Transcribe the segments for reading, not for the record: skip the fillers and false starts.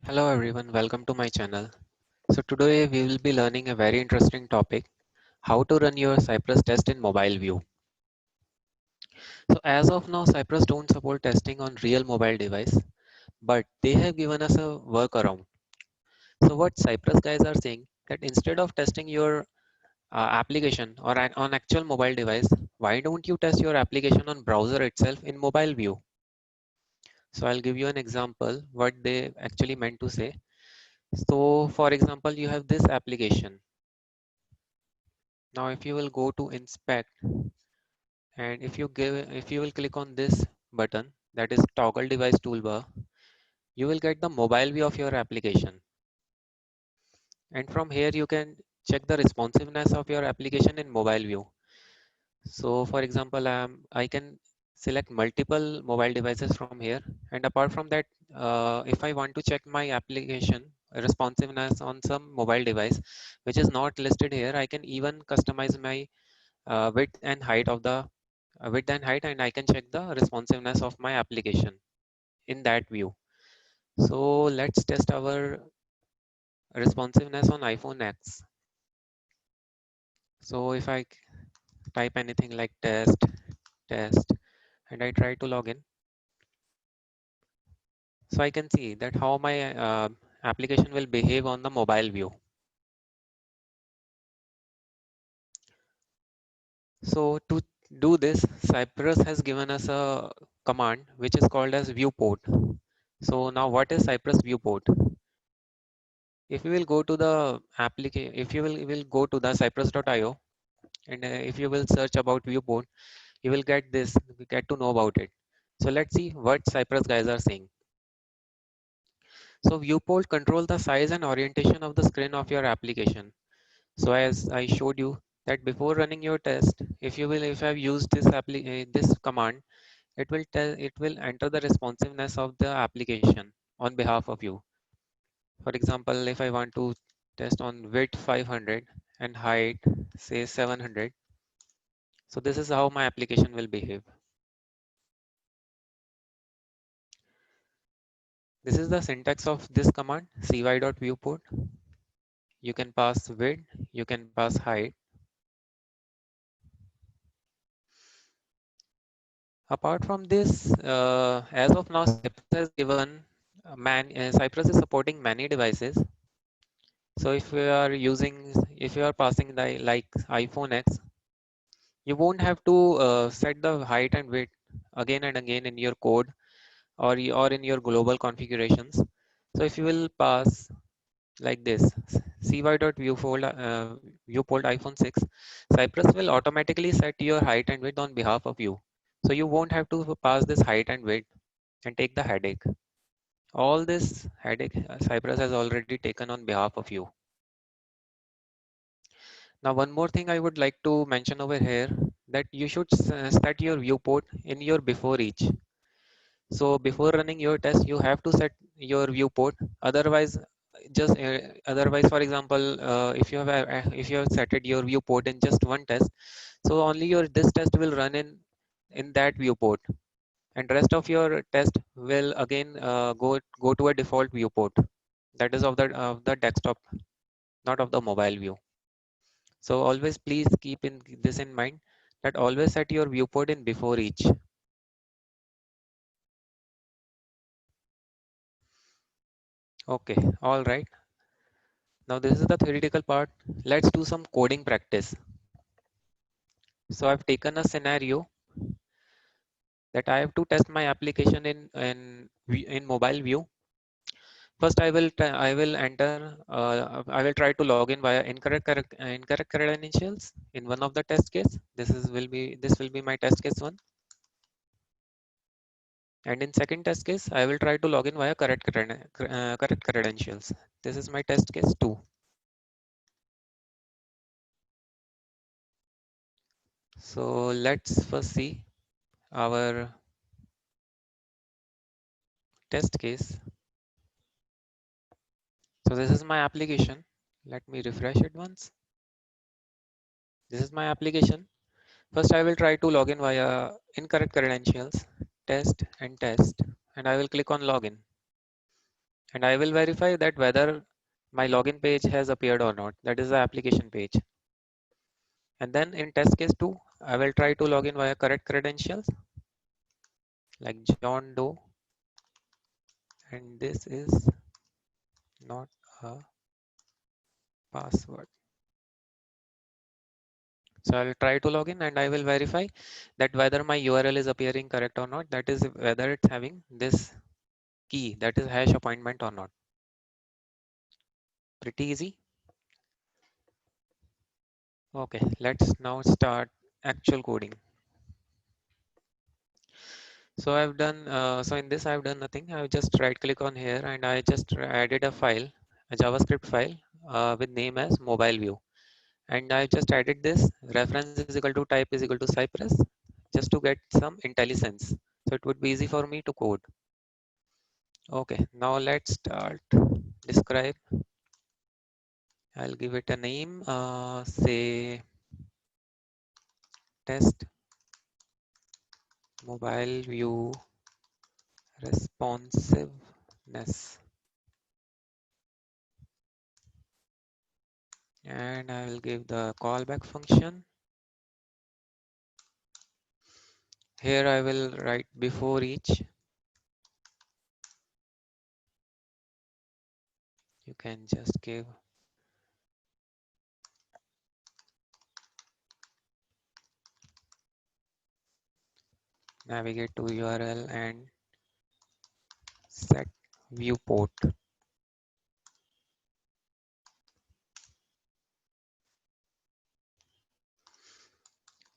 Hello everyone, welcome to my channel. So today we will be learning a very interesting topic, how to run your Cypress test in mobile view. So as of now, Cypress don't support testing on real mobile device, but they have given us a workaround. So what Cypress guys are saying that instead of testing your application or on actual mobile device, why don't you test your application on browser itself in mobile view? So I'll give you an example what they actually meant to say. So for example, you have this application. Now if you will go to inspect and if you will click on this button, that is toggle device toolbar, you will get the mobile view of your application. And from here you can check the responsiveness of your application in mobile view. So for example, I can select multiple mobile devices from here, and apart from that, if I want to check my application responsiveness on some mobile device which is not listed here, I can even customize my width and height of the width and height, and I can check the responsiveness of my application in that view. So let's test our responsiveness on iPhone X. So if I type anything like test and I try to log in, so I can see that how my application will behave on the mobile view. So to do this, Cypress has given us a command which is called as viewport. So now what is Cypress viewport? If you will go to the application, if you will go to the cypress.io, and if you will search about viewport, you will get to know about it. So let's see what Cypress guys are saying. So viewport control the size and orientation of the screen of your application. So as I showed you that before running your test, if I've used this command, it will enter the responsiveness of the application on behalf of you. For example, if I want to test on width 500 and height say 700, so this is how my application will behave. This is the syntax of this command cy.viewport. You can pass width, you can pass height. Apart from this, as of now, Cypress has given Cypress is supporting many devices. So if you are passing the like iPhone X, you won't have to set the height and width again and again in your code or in your global configurations. So if you will pass like this viewport iPhone 6, Cypress will automatically set your height and width on behalf of you. So you won't have to pass this height and width and take the headache. All this headache Cypress has already taken on behalf of you. Now, one more thing I would like to mention over here that you should set your viewport in your before each. So before running your test, you have to set your viewport. Otherwise, for example, if you have set your viewport in just one test, so only your this test will run in that viewport, and rest of your test will again go to a default viewport that is of the desktop, not of the mobile view. So always please keep in this in mind that always set your viewport in before each. Okay, all right. Now this is the theoretical part. Let's do some coding practice. So I've taken a scenario that I have to test my application in mobile view. First, I will enter. I will try to log in via incorrect credentials in one of the test case. This will be my test case one. And in second test case, I will try to log in via correct credentials. This is my test case 2. So let's first see our test case. So this is my application. Let me refresh it once. This is my application. First, I will try to log in via incorrect credentials, test, and I will click on login. And I will verify that whether my login page has appeared or not. That is the application page. And then in test case 2, I will try to log in via correct credentials like John Doe, and this is not a password. So I'll try to log in and I will verify that whether my URL is appearing correct or not. That is whether it's having this key, that is hash appointment or not. Pretty easy. Okay, let's now start actual coding. So I've done, so in this I've done nothing. I've just right click on here and I just added a file, a JavaScript file with name as mobile view. And I just added this reference is equal to type is equal to Cypress just to get some IntelliSense. So it would be easy for me to code. Okay, now let's start. Describe. I'll give it a name, say test mobile view responsiveness. And I will give the callback function. Here I will write before each. You can just give navigate to URL and set viewport.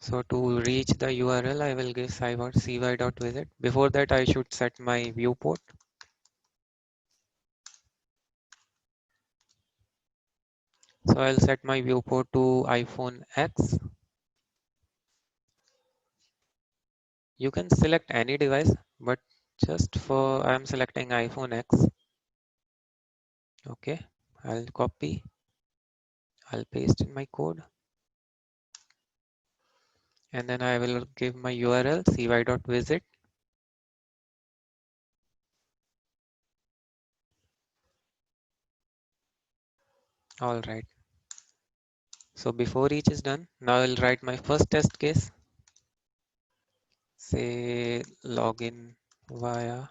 So to reach the URL, I will give cy.visit. Before that, I should set my viewport. So I'll set my viewport to iPhone X. You can select any device, but just for I'm selecting iPhone X. Okay, I'll copy. I'll paste in my code. And then I will give my URL cy.visit. All right. So before each is done, now I'll write my first test case. Say login via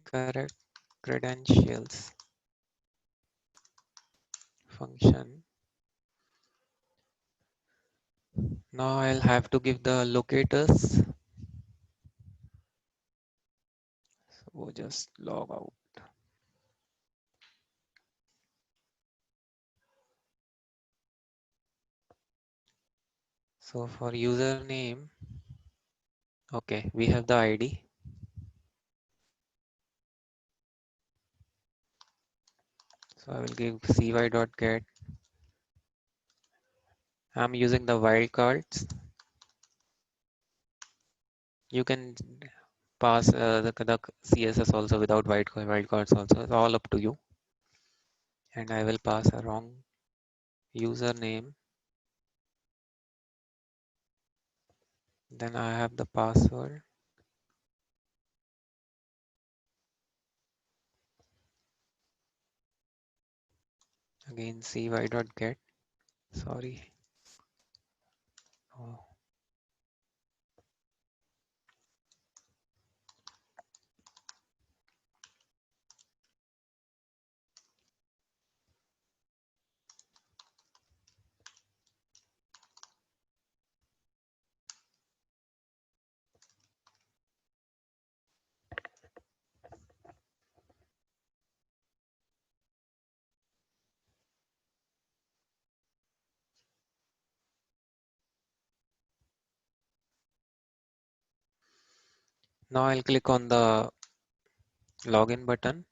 correct credentials function. Now I'll have to give the locators. So just log out. So for username, okay, we have the ID. So I will give cy.get. I'm using the wildcards. You can pass the CSS also without wildcards also. It's all up to you. And I will pass a wrong username. Then I have the password. Again cy.get. Sorry. Oh. Now I'll click on the login button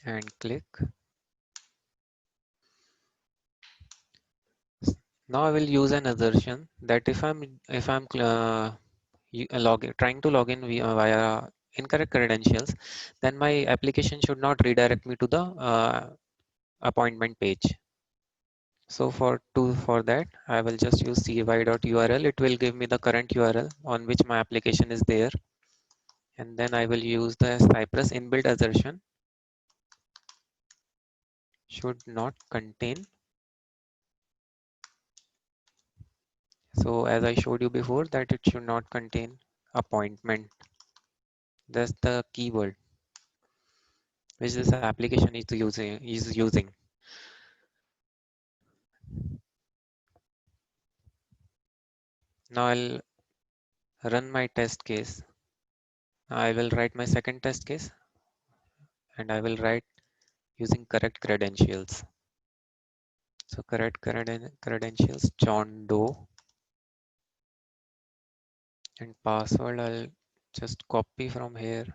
and click. Now I will use an assertion that if I'm trying to log in via incorrect credentials, then my application should not redirect me to the appointment page. So for that, I will just use cy.url. It will give me the current URL on which my application is there. And then I will use the Cypress inbuilt assertion should not contain. So as I showed you before that it should not contain appointment. That's the keyword which this application is using. Now I'll run my test case. I will write my second test case and I will write using correct credentials. So correct credentials John Doe, and password I'll just copy from here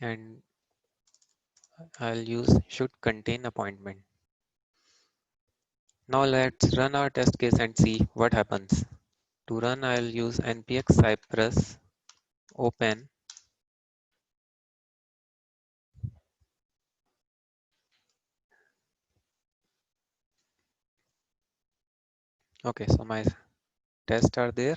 and I'll use should contain appointment. Now let's run our test case and see what happens. To run I'll use npx cypress open. Okay, so my tests are there.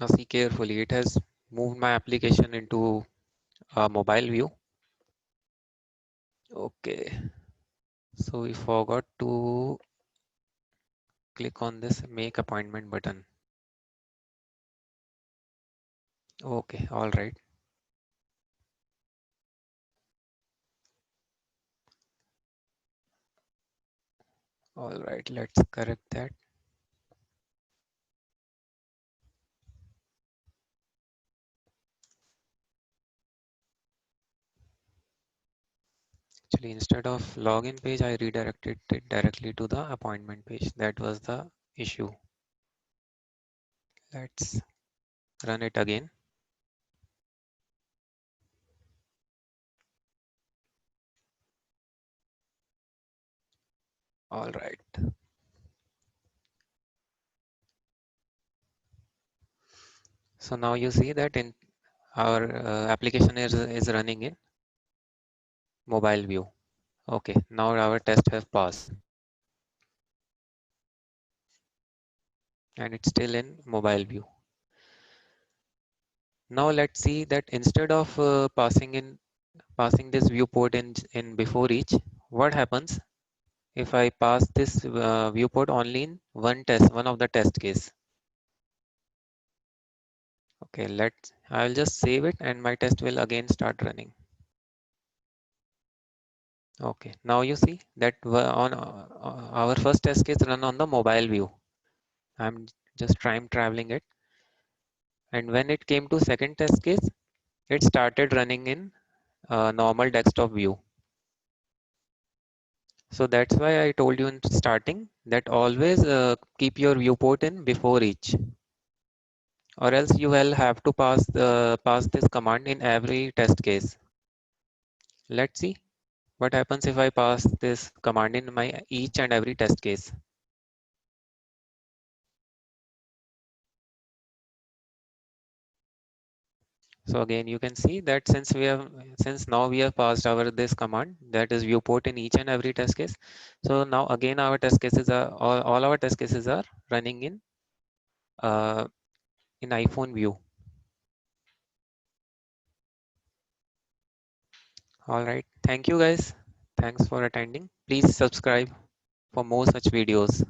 Now see carefully, it has moved my application into a mobile view. Okay, so we forgot to click on this make appointment button. Okay, all right. All right, let's correct that. Actually, instead of login page, I redirected it directly to the appointment page. That was the issue. Let's run it again. All right. So now you see that in our application is running in mobile view. Okay, now our test have passed and it's still in mobile view. Now let's see that instead of passing this viewport in before each, what happens if I pass this viewport only in one of the test case. Okay, I'll just save it and my test will again start running. Okay, now you see that on our first test case run on the mobile view. I'm just time traveling it, and when it came to second test case, it started running in normal desktop view. So that's why I told you in starting that always keep your viewport in before each, or else you will have to pass this command in every test case. Let's see what happens if I pass this command in my each and every test case. So again, you can see that since now we have passed our this command, that is viewport in each and every test case. So now again our test cases are all our test cases are running uh, in iPhone view. All right, thank you guys. Thanks for attending. Please subscribe for more such videos.